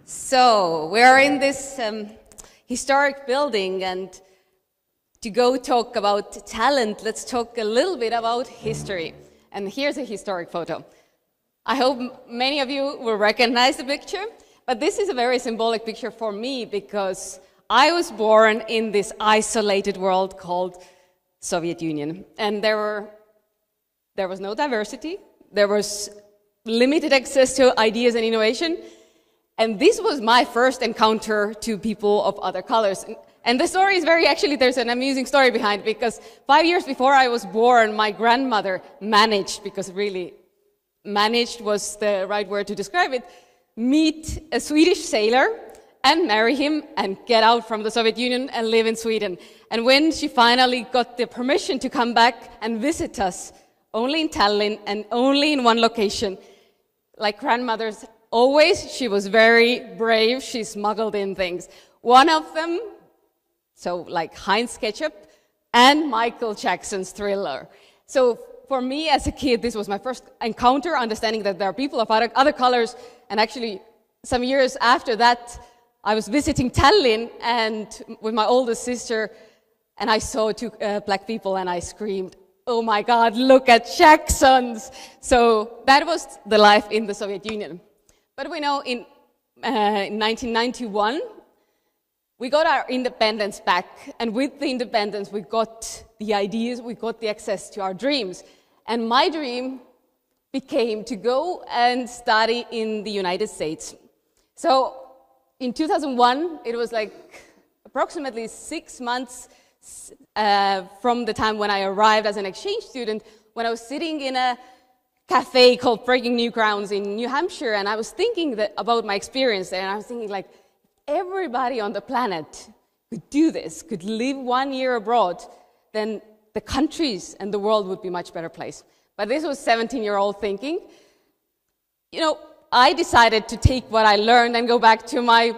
So, we're in this historic building, and to go talk about talent, let's talk a little bit about history. And here's a historic photo. I hope many of you will recognize the picture, but this is a very symbolic picture for me because I was born in this isolated world called Soviet Union. And there was no diversity, there was limited access to ideas and innovation. And this was my first encounter to people of other colors. And the story is there's an amusing story behind it, because 5 years before I was born, my grandmother managed, because really managed was the right word to describe it, meet a Swedish sailor and marry him and get out from the Soviet Union and live in Sweden. And when she finally got the permission to come back and visit us, only in Tallinn and only in one location, like grandmothers always, she was very brave. She smuggled in things. One of them, so like Heinz ketchup and Michael Jackson's Thriller. So for me as a kid, this was my first encounter, understanding that there are people of other colors. And actually, some years after that, I was visiting Tallinn and with my oldest sister, and I saw two black people, and I screamed, "Oh my God, look at Jacksons!" So that was the life in the Soviet Union. But we know in 1991, we got our independence back, and with the independence, we got the ideas, we got the access to our dreams. And my dream became to go and study in the United States. So in 2001, it was like approximately 6 months from the time when I arrived as an exchange student, when I was sitting in a cafe called Breaking New Grounds in New Hampshire, and I was thinking about my experience there, and I was thinking, like, everybody on the planet could do this, could live 1 year abroad, then the countries and the world would be a much better place. But this was 17-year-old thinking. You know, I decided to take what I learned and go back to my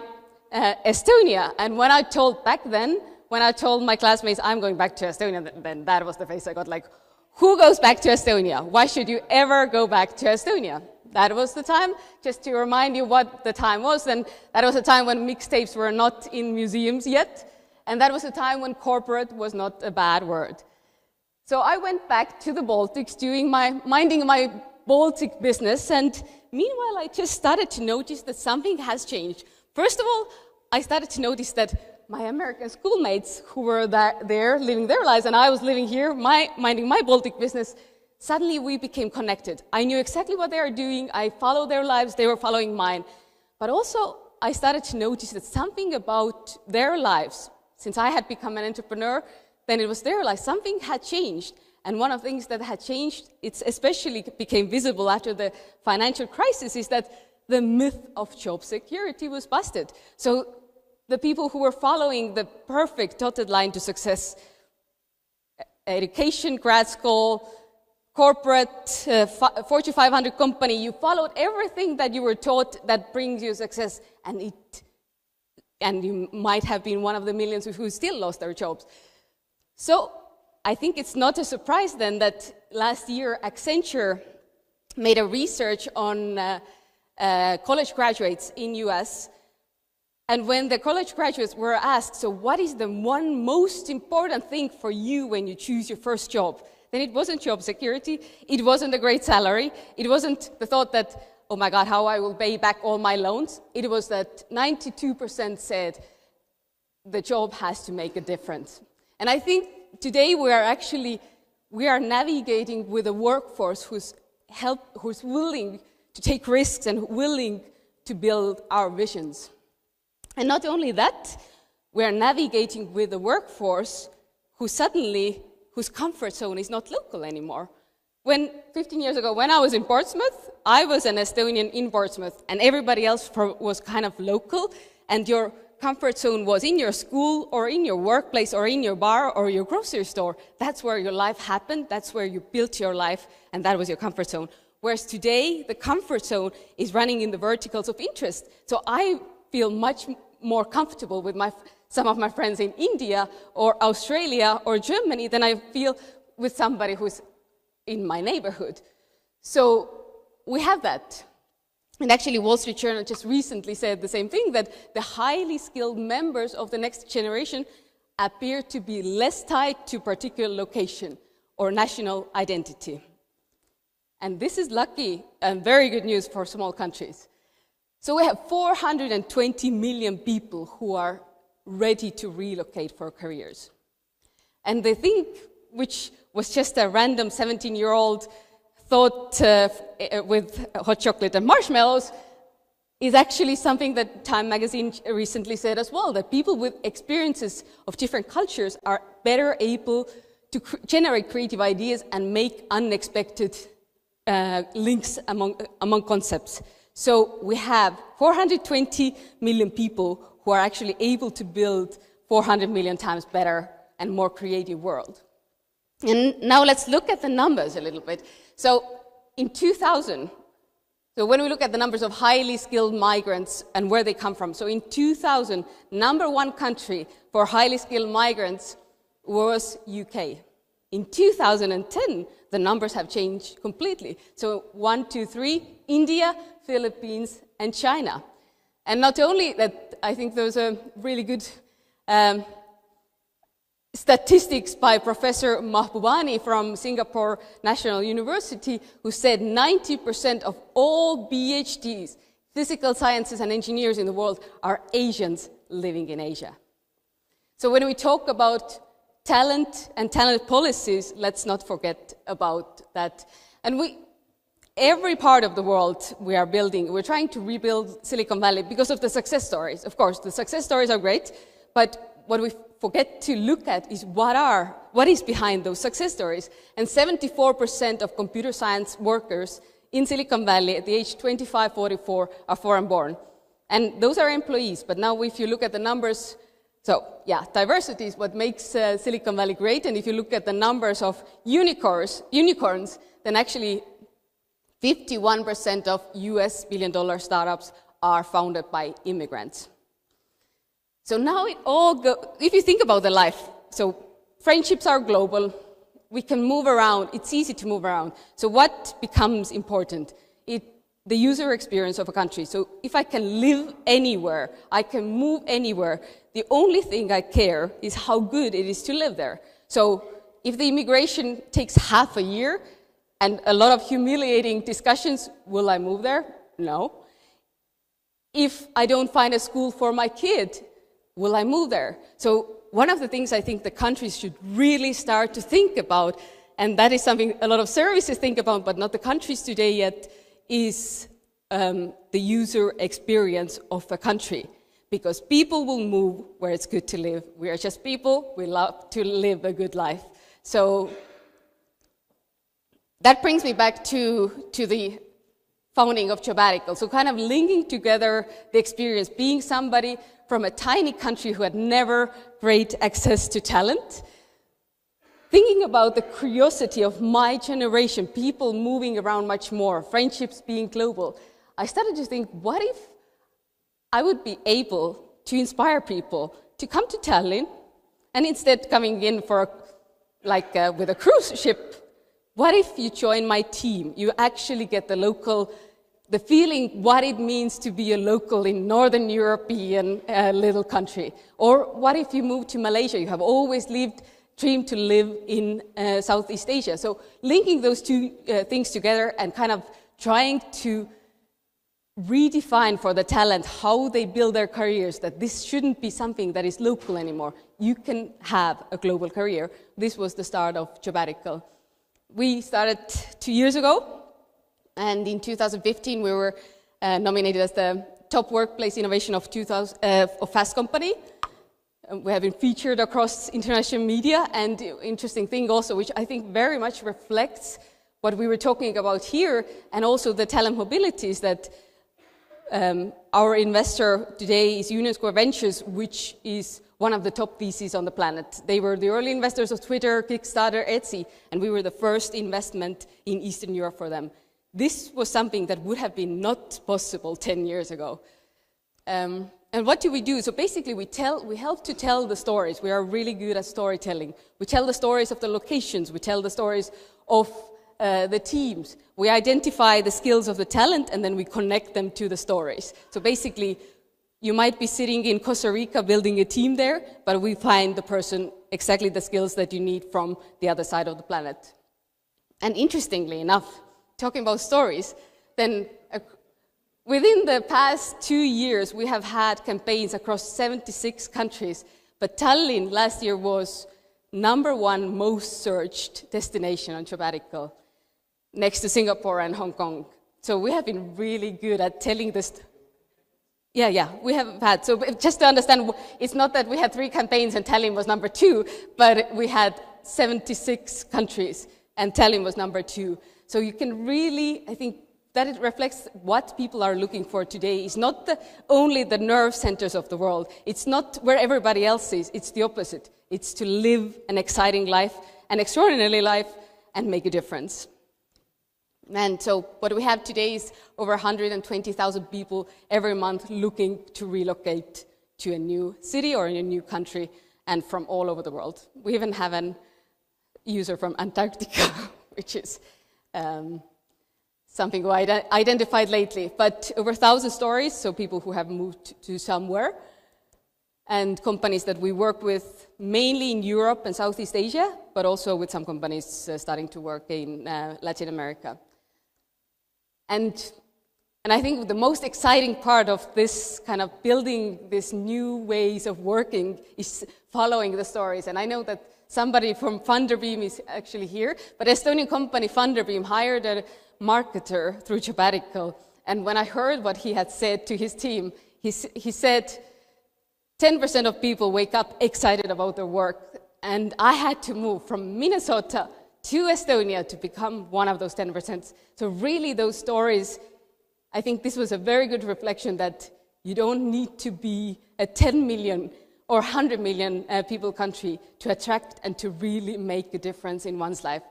Estonia, and when I told my classmates I'm going back to Estonia, then that was the face I got, like, who goes back to Estonia? Why should you ever go back to Estonia? That was the time, just to remind you what the time was, and that was a time when mixtapes were not in museums yet, and that was a time when corporate was not a bad word. So I went back to the Baltics, minding my Baltic business, and meanwhile I just started to notice that something has changed. First of all, I started to notice that my American schoolmates who were there living their lives, and I was living here, minding my Baltic business, suddenly we became connected. I knew exactly what they were doing, I followed their lives, they were following mine. But also, I started to notice that something about their lives, since I had become an entrepreneur, then it was their life, something had changed. And one of the things that had changed, it especially became visible after the financial crisis, is that the myth of job security was busted. So the people who were following the perfect dotted line to success, education, grad school, corporate, Fortune 500 company, you followed everything that you were taught that brings you success, and you might have been one of the millions who still lost their jobs. So I think it's not a surprise then that last year Accenture made a research on college graduates in US. And when the college graduates were asked, so what is the one most important thing for you when you choose your first job? Then it wasn't job security, it wasn't a great salary, it wasn't the thought that, oh my God, how I will pay back all my loans. It was that 92% said the job has to make a difference. And I think today we are navigating with a workforce who's willing to take risks and willing to build our visions. And not only that, we are navigating with a workforce whose comfort zone is not local anymore. 15 years ago, when I was in Portsmouth, I was an Estonian in Portsmouth, and everybody else was kind of local, and your comfort zone was in your school, or in your workplace, or in your bar, or your grocery store. That's where your life happened, that's where you built your life, and that was your comfort zone. Whereas today, the comfort zone is running in the verticals of interest. So I feel much more comfortable with some of my friends in India or Australia or Germany than I feel with somebody who's in my neighborhood. So we have that. And actually, Wall Street Journal just recently said the same thing, that the highly skilled members of the next generation appear to be less tied to particular location or national identity. And this is lucky and very good news for small countries. So we have 420 million people who are ready to relocate for careers. And the thing, which was just a random 17-year-old thought with hot chocolate and marshmallows, is actually something that Time magazine recently said as well, that people with experiences of different cultures are better able to generate creative ideas and make unexpected links among concepts. So we have 420 million people who are actually able to build 400 million times better and more creative world. And now let's look at the numbers a little bit. So in 2000, so when we look at the numbers of highly skilled migrants and where they come from, so in 2000, number one country for highly skilled migrants was UK. In 2010, the numbers have changed completely. So 1, 2, 3, India, Philippines, and China. And not only that, I think those are really good statistics by Professor Mahbubani from Singapore National University, who said 90% of all PhDs, physical sciences and engineers in the world, are Asians living in Asia. So when we talk about talent and talent policies, let's not forget about that. And every part of the world we are building, we're trying to rebuild Silicon Valley because of the success stories. Of course, the success stories are great, but what we forget to look at is what is behind those success stories. And 74% of computer science workers in Silicon Valley at the age 25-44 are foreign-born. And those are employees, but now if you look at the numbers, so yeah, diversity is what makes Silicon Valley great, and if you look at the numbers of unicorns, then actually 51% of US billion-dollar startups are founded by immigrants. So now if you think about the life, so friendships are global, we can move around, it's easy to move around. So what becomes important? The user experience of a country. So if I can live anywhere, I can move anywhere, the only thing I care is how good it is to live there. So if the immigration takes half a year and a lot of humiliating discussions, will I move there? No. If I don't find a school for my kid, will I move there? So one of the things I think the countries should really start to think about, and that is something a lot of services think about, but not the countries today yet, is the user experience of a country. Because people will move where it's good to live. We are just people, we love to live a good life. So that brings me back to the founding of Jobbatical. So kind of linking together the experience, being somebody from a tiny country who had never great access to talent, thinking about the curiosity of my generation, people moving around much more, friendships being global, I started to think, what if I would be able to inspire people to come to Tallinn, and instead coming in for with a cruise ship, what if you join my team? You actually get the feeling what it means to be a local in Northern European little country. Or what if you move to Malaysia? You have always dreamed to live in Southeast Asia. So linking those two things together and kind of trying to redefine for the talent how they build their careers, that this shouldn't be something that is local anymore. You can have a global career. This was the start of Jobbatical. We started 2 years ago, and in 2015 we were nominated as the top workplace innovation of Fast Company. We have been featured across international media, and interesting thing also, which I think very much reflects what we were talking about here, and also the talent mobility, is that our investor today is Union Square Ventures, which is one of the top VCs on the planet. They were the early investors of Twitter, Kickstarter, Etsy, and we were the first investment in Eastern Europe for them. This was something that would have been not possible 10 years ago. And what do we do? So basically we help to tell the stories. We are really good at storytelling. We tell the stories of the locations. We tell the stories of the teams. We identify the skills of the talent, and then we connect them to the stories. So basically, you might be sitting in Costa Rica building a team there, but we find the person exactly the skills that you need from the other side of the planet. And interestingly enough, talking about stories, then within the past 2 years, we have had campaigns across 76 countries, but Tallinn last year was #1 most searched destination on Jobbatical, next to Singapore and Hong Kong. So we have been really good at telling this. Yeah, we have had. So just to understand, it's not that we had 3 campaigns and Tallinn was #2, but we had 76 countries and Tallinn was #2. So you can really, I think, that it reflects what people are looking for today. It's not only the nerve centers of the world. It's not where everybody else is. It's the opposite. It's to live an exciting life, an extraordinary life, and make a difference. And so what we have today is over 120,000 people every month looking to relocate to a new city or in a new country, and from all over the world. We even have an user from Antarctica, which is something we identified lately. But over 1,000 stories, so people who have moved to somewhere, and companies that we work with mainly in Europe and Southeast Asia, but also with some companies starting to work in Latin America. And I think the most exciting part of this kind of building these new ways of working is following the stories. And I know that somebody from Funderbeam is actually here, but Estonian company Funderbeam hired a marketer through Jobbatical. And when I heard what he had said to his team, he said 10% of people wake up excited about their work. And I had to move from Minnesota to Estonia to become one of those 10%. So really those stories, I think this was a very good reflection that you don't need to be a 10 million or 100 million people country to attract and to really make a difference in one's life.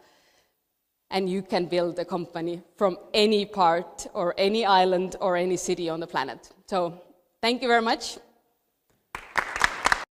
And you can build a company from any part or any island or any city on the planet. So thank you very much.